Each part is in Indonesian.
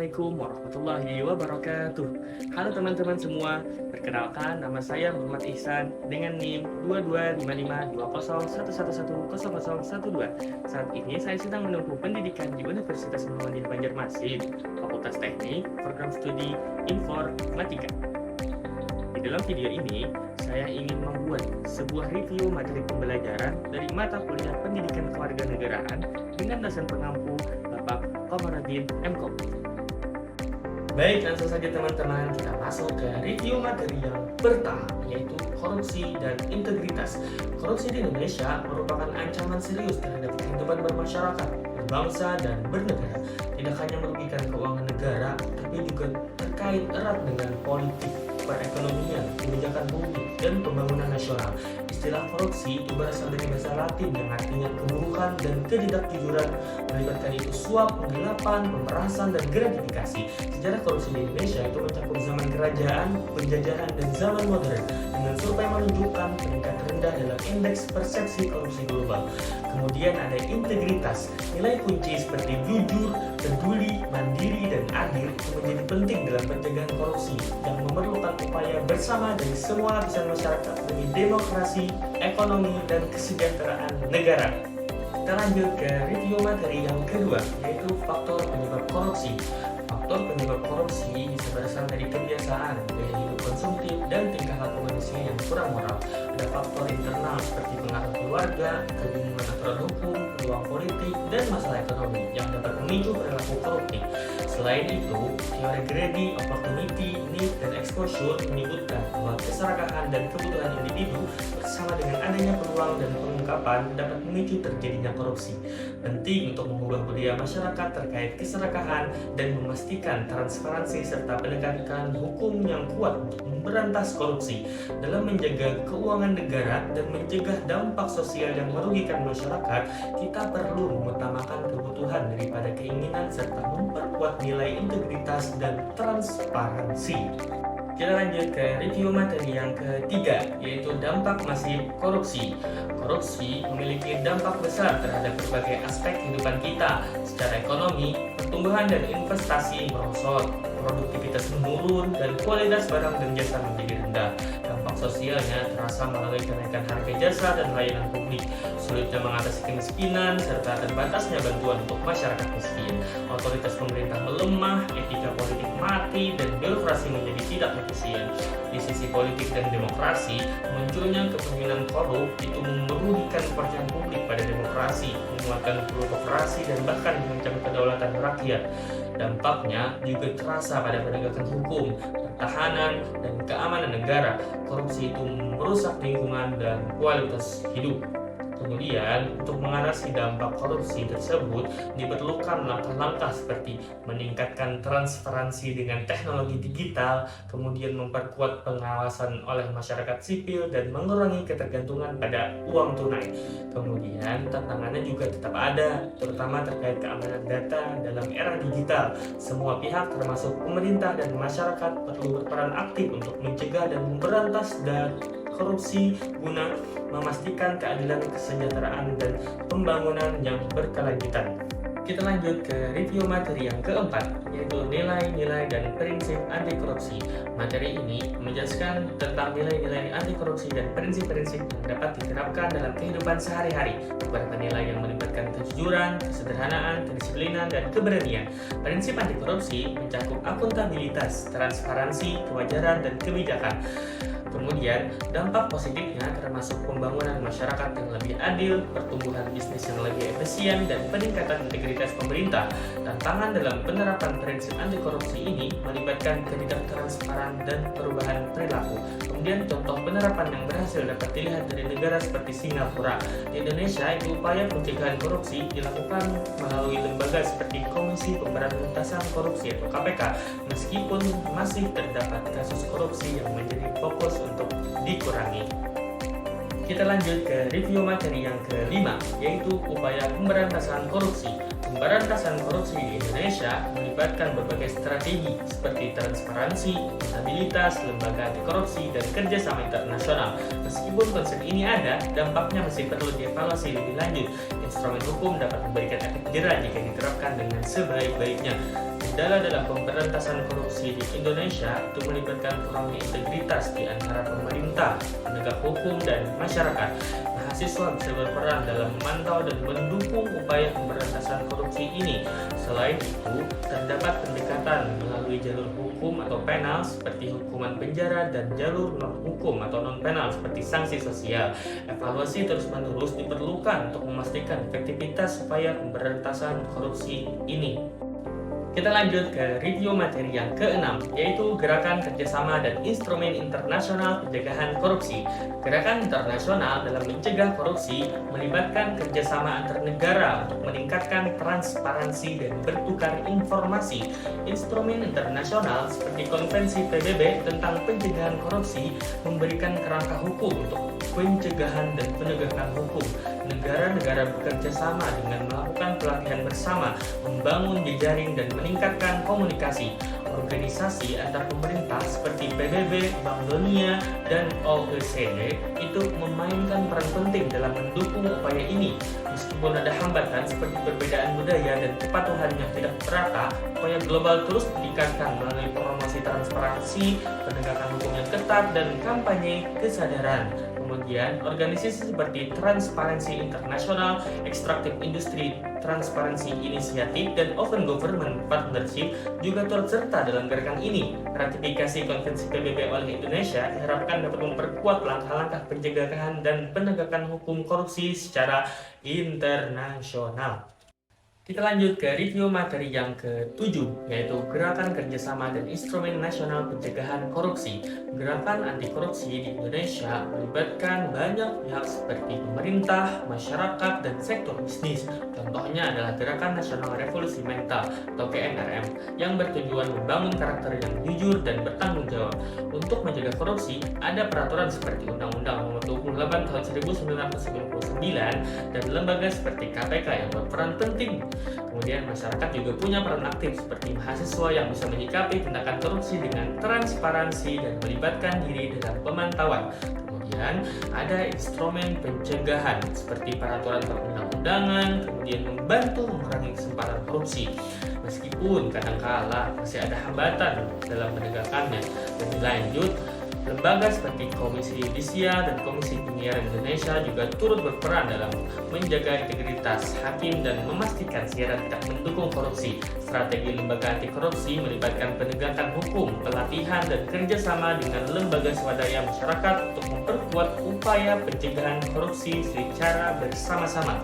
Assalamualaikum warahmatullahi wabarakatuh. Halo teman-teman semua, perkenalkan nama saya Muhammad Ihsan dengan NIM 22552011110012. Saat ini saya sedang menempuh pendidikan di Universitas Muhammadiyah Banjarmasin, Fakultas Teknik, Program Studi Informatika. Di dalam video ini, saya ingin membuat sebuah review materi pembelajaran dari mata kuliah Pendidikan Kewarganegaraan dengan dosen pengampu Bapak Komarudin MKom. Baik, langsung saja teman-teman, kita masuk ke review materi yang pertama, yaitu korupsi dan integritas. Korupsi di Indonesia merupakan ancaman serius terhadap kehidupan bermasyarakat, berbangsa, dan bernegara. Tidak hanya merugikan keuangan negara, tapi juga terkait erat dengan politik, perekonomian, kebijakan publik, dan pembangunan nasional. Istilah korupsi itu berasal dari bahasa Latin yang artinya keburukan dan ketidakjujuran, melibatkan itu suap, penggelapan, pemerasan, dan gratifikasi. Sejarah korupsi di Indonesia itu mencakup zaman kerajaan, penjajahan, dan zaman modern, dengan survei menunjukkan peringkat rendah dalam indeks persepsi korupsi global. Kemudian ada integritas, nilai kunci seperti jujur, peduli, mandiri, dan adil itu menjadi penting dalam pencegahan korupsi yang memerlukan upaya bersama dari semua lapisan masyarakat demi demokrasi, ekonomi, dan kesejahteraan negara. Kita lanjut ke review materi yang kedua, yaitu faktor penyebab korupsi. Faktor penyebab korupsi bisa berasal dari kebiasaan, gaya hidup konsumtif, dan tingkah laku manusia yang kurang moral. Ada faktor internal seperti pengaruh keluarga, kebingungan aturan hukum, peluang politik, dan masalah ekonomi yang dapat memicu perilaku koruptif. Selain itu, teori greedy, opportunity, need, dan exposure menyebutkan bahwa keserakahan dan kebutuhan individu bersama dengan adanya peluang dan pengungkapan dapat memicu terjadinya korupsi. Penting untuk mengubah budaya masyarakat terkait keserakahan dan memastikan transparansi serta penegakan hukum yang kuat untuk memberantas korupsi dalam menjaga keuangan negara dan mencegah dampak sosial yang merugikan masyarakat. Kita perlu mengutamakan kebutuhan daripada keinginan serta memperkuat nilai integritas dan transparansi. Kita lanjut ke review materi yang ketiga, yaitu dampak masif korupsi. Korupsi memiliki dampak besar terhadap berbagai aspek kehidupan kita. Secara ekonomi, pertumbuhan dan investasi merosot, produktivitas menurun, dan kualitas barang dan jasa menjadi rendah. Dampak sosialnya terasa melalui kenaikan harga jasa dan layanan publik, sulitnya mengatasi kemiskinan, serta terbatasnya bantuan untuk masyarakat miskin. Otoritas pemerintah melemah, etika politik mati, dan birokrasi menjadi tidak efisien. Di sisi politik dan demokrasi, munculnya kepemimpinan korup itu merugikan kepercayaan publik pada demokrasi, menguatkan pluralisasi, dan bahkan mengancam kedaulatan rakyat. Dampaknya juga terasa pada penegakan hukum, pertahanan, dan keamanan negara. Korupsi itu merusak lingkungan dan kualitas hidup. Kemudian, untuk mengatasi dampak korupsi tersebut, diperlukan langkah-langkah seperti meningkatkan transparansi dengan teknologi digital, kemudian memperkuat pengawasan oleh masyarakat sipil, dan mengurangi ketergantungan pada uang tunai. Kemudian, tantangannya juga tetap ada, terutama terkait keamanan data dalam era digital. Semua pihak, termasuk pemerintah dan masyarakat, perlu berperan aktif untuk mencegah dan memberantas korupsi guna memastikan keadilan, kesejahteraan, dan pembangunan yang berkelanjutan. Kita lanjut ke review materi yang keempat, yaitu nilai-nilai dan prinsip anti korupsi. Materi ini menjelaskan tentang nilai-nilai anti korupsi dan prinsip-prinsip yang dapat diterapkan dalam kehidupan sehari-hari. Beberapa nilai yang melibatkan kejujuran, kesederhanaan, kedisiplinan, dan keberanian. Prinsip anti korupsi mencakup akuntabilitas, transparansi, kewajaran, dan kebijakan. Kemudian, dampak positifnya termasuk pembangunan masyarakat yang lebih adil, pertumbuhan bisnis yang lebih efisien, dan peningkatan integritas pemerintah. Tantangan dalam penerapan prinsip anti korupsi ini melibatkan ketidaktransparan dan perubahan perilaku. Kemudian, contoh penerapan yang berhasil dapat dilihat dari negara seperti Singapura. Di Indonesia, itu upaya pencegahan korupsi dilakukan melalui lembaga seperti Komisi Pemberantasan Korupsi atau KPK, meskipun masih terdapat kasus korupsi yang menjadi fokus untuk dikurangi. Kita lanjut ke review materi yang kelima, yaitu upaya pemberantasan korupsi. Pemberantasan korupsi di Indonesia melibatkan berbagai strategi seperti transparansi, akuntabilitas, lembaga anti korupsi, dan kerjasama internasional. Meskipun konsep ini ada, dampaknya masih perlu dievaluasi lebih lanjut. Instrumen hukum dapat memberikan efek jera jika diterapkan dengan sebaik-baiknya. kendala dalam pemberantasan korupsi di Indonesia itu melibatkan kurangnya integritas di antara pemerintah, penegak hukum, dan masyarakat. Mahasiswa bisa berperan dalam memantau dan mendukung upaya pemberantasan korupsi ini. Selain itu, terdapat pendekatan melalui jalur hukum atau penal seperti hukuman penjara dan jalur non-hukum atau non-penal seperti sanksi sosial. Evaluasi terus-menerus diperlukan untuk memastikan efektivitas upaya pemberantasan korupsi ini. Kita lanjut ke review materi yang keenam, yaitu Gerakan Kerjasama dan Instrumen Internasional Pencegahan Korupsi. Gerakan internasional dalam mencegah korupsi melibatkan kerjasama antar negara untuk meningkatkan transparansi dan bertukar informasi. Instrumen internasional seperti Konvensi PBB tentang pencegahan korupsi memberikan kerangka hukum untuk pencegahan dan penegakan hukum. Negara-negara bekerja sama dengan melakukan pelatihan bersama, membangun jejaring dan meningkatkan komunikasi. Organisasi antar pemerintah seperti PBB, Bank Dunia, dan OECD itu memainkan peran penting dalam mendukung upaya ini. Meskipun ada hambatan seperti perbedaan budaya dan kepatuhan yang tidak merata, upaya global terus ditingkatkan melalui promosi transparansi, penegakan hukum yang ketat, dan kampanye kesadaran. Kemudian, organisasi seperti Transparency International, Extractive Industry Transparency Initiative, dan Open Government Partnership juga turut serta dalam gerakan ini. Ratifikasi Konvensi PBB oleh Indonesia diharapkan dapat memperkuat langkah-langkah pencegahan dan penegakan hukum korupsi secara internasional. Kita lanjut ke review materi yang ke-7, yaitu Gerakan Kerjasama dan Instrumen Nasional Pencegahan Korupsi. Gerakan anti korupsi di Indonesia melibatkan banyak pihak seperti pemerintah, masyarakat, dan sektor bisnis. Contohnya adalah Gerakan Nasional Revolusi Mental atau GNRM yang bertujuan membangun karakter yang jujur dan bertanggung jawab. Untuk mencegah korupsi, ada peraturan seperti Undang-Undang Nomor 28 Tahun 1999 dan lembaga seperti KPK yang berperan penting. Kemudian masyarakat juga punya peran aktif seperti mahasiswa yang bisa menyikapi tindakan korupsi dengan transparansi dan melibatkan diri dalam pemantauan. Kemudian ada instrumen pencegahan seperti peraturan perundang-undangan, kemudian membantu mengurangi kesempatan korupsi. Meskipun kadangkala masih ada hambatan dalam penegakannya. Lebih lanjut, lembaga seperti Komisi Yudisial dan Komisi Penyiaran Indonesia juga turut berperan dalam menjaga integritas hakim dan memastikan siaran tidak mendukung korupsi. Strategi lembaga anti korupsi melibatkan penegakan hukum, pelatihan, dan kerjasama dengan lembaga swadaya masyarakat untuk memperkuat upaya pencegahan korupsi secara bersama-sama.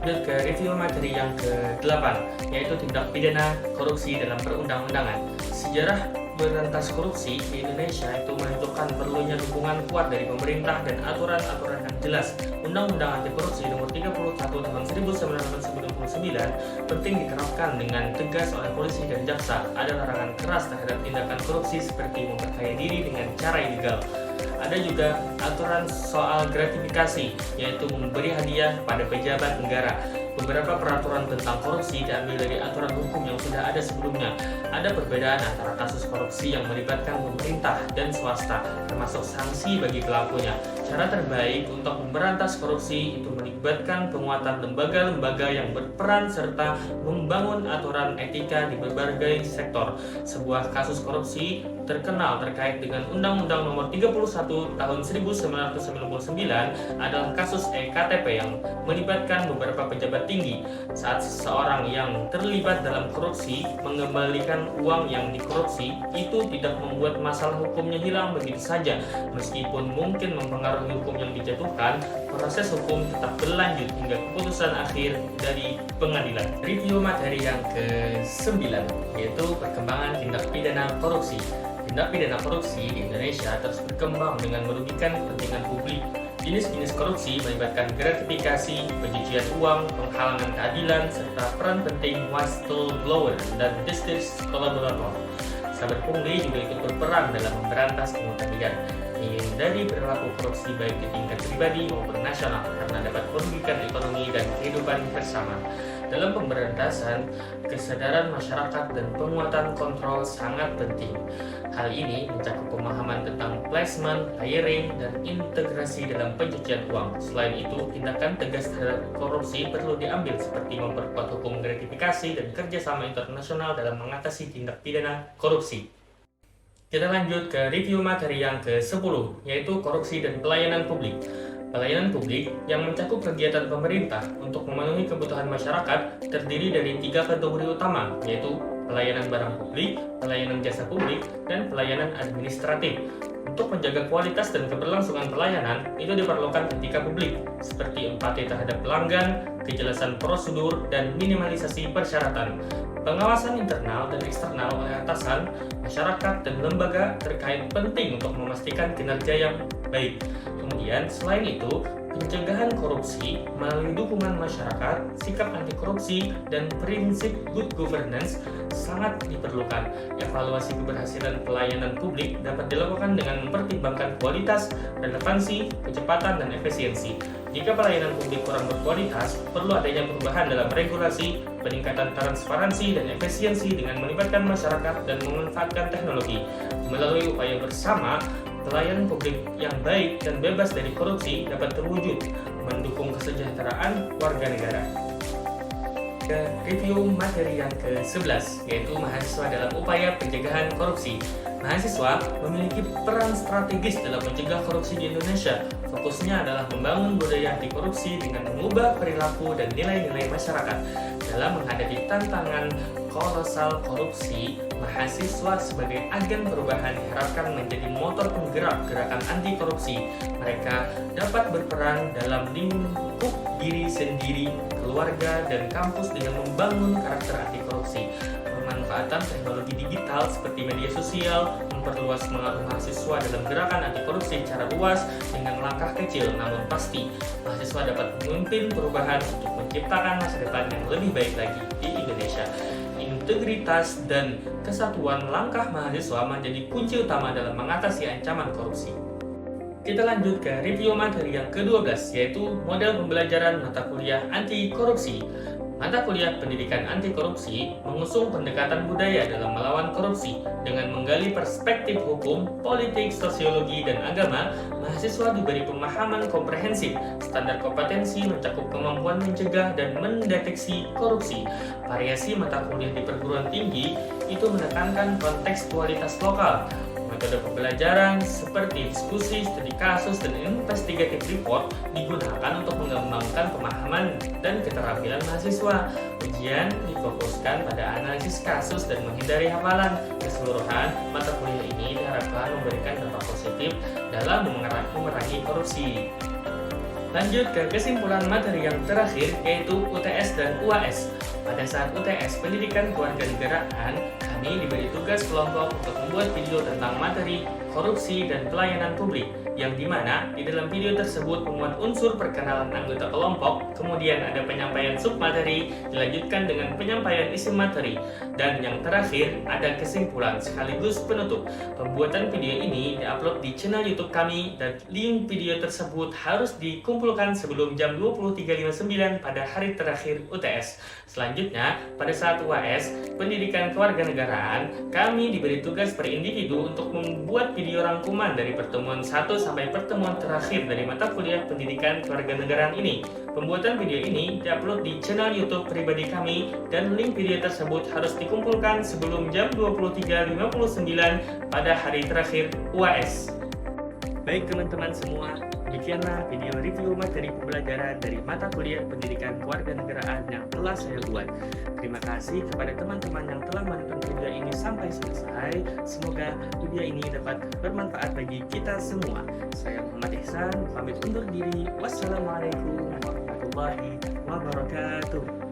Lanjut ke review materi yang ke-8, yaitu tindak pidana korupsi dalam perundang-undangan. Sejarah berantas korupsi di Indonesia itu menentukan perlunya dukungan kuat dari pemerintah dan aturan-aturan yang jelas. Undang-Undang Anti Korupsi Nomor 31 Tahun 1999 penting diterapkan dengan tegas oleh polisi dan jaksa. Ada larangan keras terhadap tindakan korupsi seperti memperkaya diri dengan cara ilegal. Ada juga aturan soal gratifikasi, yaitu memberi hadiah pada pejabat negara. Beberapa peraturan tentang korupsi diambil dari aturan hukum yang sudah ada sebelumnya. Ada perbedaan antara kasus korupsi yang melibatkan pemerintah dan swasta, termasuk sanksi bagi pelakunya. Cara terbaik untuk memberantas korupsi itu melibatkan penguatan lembaga-lembaga yang berperan serta membangun aturan etika di berbagai sektor. Sebuah kasus korupsi terkenal terkait dengan Undang-Undang Nomor 31 Tahun 1999 adalah kasus EKTP yang melibatkan beberapa pejabat tinggi. Saat seseorang yang terlibat dalam korupsi mengembalikan uang yang dikorupsi, itu tidak membuat masalah hukumnya hilang begitu saja. Meskipun mungkin mempengaruhi hukum yang dijatuhkan, proses hukum tetap berlanjut hingga keputusan akhir dari pengadilan. Review materi yang ke-9, yaitu perkembangan tindak pidana korupsi. Tindak pidana korupsi di Indonesia terus berkembang dengan merugikan kepentingan publik. Jenis-jenis korupsi melibatkan gratifikasi, pencucian uang, penghalangan keadilan, serta peran penting whistleblower dan justice kolaborator. Sahabat pungli juga ikut berperan dalam memberantas pungutan liar, menghindari perilaku korupsi baik di tingkat pribadi maupun nasional karena dapat merugikan ekonomi dan kehidupan bersama. dalam pemberantasan, kesadaran masyarakat dan penguatan kontrol sangat penting. Hal ini mencakup pemahaman tentang placement, layering, dan integrasi dalam pencucian uang. Selain itu, tindakan tegas terhadap korupsi perlu diambil seperti memperkuat hukum gratifikasi dan kerjasama internasional dalam mengatasi tindak pidana korupsi. Kita lanjut ke review materi yang ke-10, yaitu korupsi dan pelayanan publik. Pelayanan publik yang mencakup kegiatan pemerintah untuk memenuhi kebutuhan masyarakat terdiri dari 3 kategori utama, yaitu pelayanan barang publik, pelayanan jasa publik, dan pelayanan administratif. Untuk menjaga kualitas dan keberlangsungan pelayanan, itu diperlukan etika publik, seperti empati terhadap pelanggan, kejelasan prosedur, dan minimalisasi persyaratan. Pengawasan internal dan eksternal oleh atasan, masyarakat, dan lembaga terkait penting untuk memastikan kinerja yang baik. Kemudian, selain itu, pencegahan korupsi melalui dukungan masyarakat, sikap anti korupsi, dan prinsip good governance sangat diperlukan. Evaluasi keberhasilan pelayanan publik dapat dilakukan dengan mempertimbangkan kualitas, relevansi, kecepatan, dan efisiensi. Jika pelayanan publik kurang berkualitas, perlu adanya perubahan dalam regulasi, peningkatan transparansi dan efisiensi dengan melibatkan masyarakat dan memanfaatkan teknologi. Melalui upaya bersama, pelayanan publik yang baik dan bebas dari korupsi dapat terwujud, mendukung kesejahteraan warga negara. Ke review materi yang ke-11, yaitu mahasiswa dalam upaya pencegahan korupsi. Mahasiswa memiliki peran strategis dalam mencegah korupsi di Indonesia. Fokusnya adalah membangun budaya anti korupsi dengan mengubah perilaku dan nilai-nilai masyarakat. Dalam menghadapi tantangan kolosal korupsi, mahasiswa sebagai agen perubahan diharapkan menjadi motor penggerak gerakan anti korupsi. Mereka dapat berperan dalam lingkup diri sendiri, keluarga, dan kampus dengan membangun karakter anti korupsi. Pemanfaatan teknologi digital seperti media sosial memperluas pengaruh mahasiswa dalam gerakan anti korupsi secara luas dengan langkah kecil namun pasti. Mahasiswa dapat memimpin perubahan untuk menciptakan masa depan yang lebih baik lagi di Indonesia. Integritas dan kesatuan langkah mahasiswa menjadi kunci utama dalam mengatasi ancaman korupsi. Kita lanjut ke review materi yang ke-12, yaitu model pembelajaran mata kuliah anti korupsi. Mata kuliah pendidikan anti korupsi mengusung pendekatan budaya dalam melawan korupsi dengan menggali perspektif hukum, politik, sosiologi, dan agama. Mahasiswa diberi pemahaman komprehensif. Standar kompetensi mencakup kemampuan mencegah dan mendeteksi korupsi. Variasi mata kuliah di perguruan tinggi itu menekankan kontekstualitas lokal. Metode pembelajaran seperti diskusi, studi kasus, dan investigative report digunakan untuk mengembangkan pemahaman dan keterampilan mahasiswa. Ujian difokuskan pada analisis kasus dan menghindari hafalan. Keseluruhan, mata kuliah ini diharapkan memberikan dampak positif dalam memerangi korupsi. Lanjut ke kesimpulan materi yang terakhir, yaitu UTS dan UAS. Pada saat UTS Pendidikan Kewarganegaraan, kami diberi tugas kelompok untuk membuat video tentang materi korupsi dan pelayanan publik, yang dimana di dalam video tersebut memuat unsur perkenalan anggota kelompok, kemudian ada penyampaian submateri, dilanjutkan dengan penyampaian isi materi, dan yang terakhir ada kesimpulan sekaligus penutup. Pembuatan video ini diupload di channel YouTube kami, dan link video tersebut harus dikumpulkan sebelum jam 23.59 pada hari terakhir UTS. Selanjutnya, pada saat UAS Pendidikan Kewarganegaraan, kami diberi tugas per individu untuk membuat video rangkuman dari pertemuan 1 sampai pertemuan terakhir dari mata kuliah Pendidikan Kewarganegaraan ini. Pembuatan video ini diupload di channel YouTube pribadi kami, dan link video tersebut harus dikumpulkan sebelum jam 23.59 pada hari terakhir UAS. Baik teman-teman semua, demikianlah video review materi pembelajaran dari mata kuliah Pendidikan Kewarganegaraan yang telah saya buat. Terima kasih kepada teman-teman yang telah menonton video ini sampai selesai. Semoga video ini dapat bermanfaat bagi kita semua. Saya Muhammad Ihsan, pamit undur diri. Wassalamualaikum warahmatullahi wabarakatuh.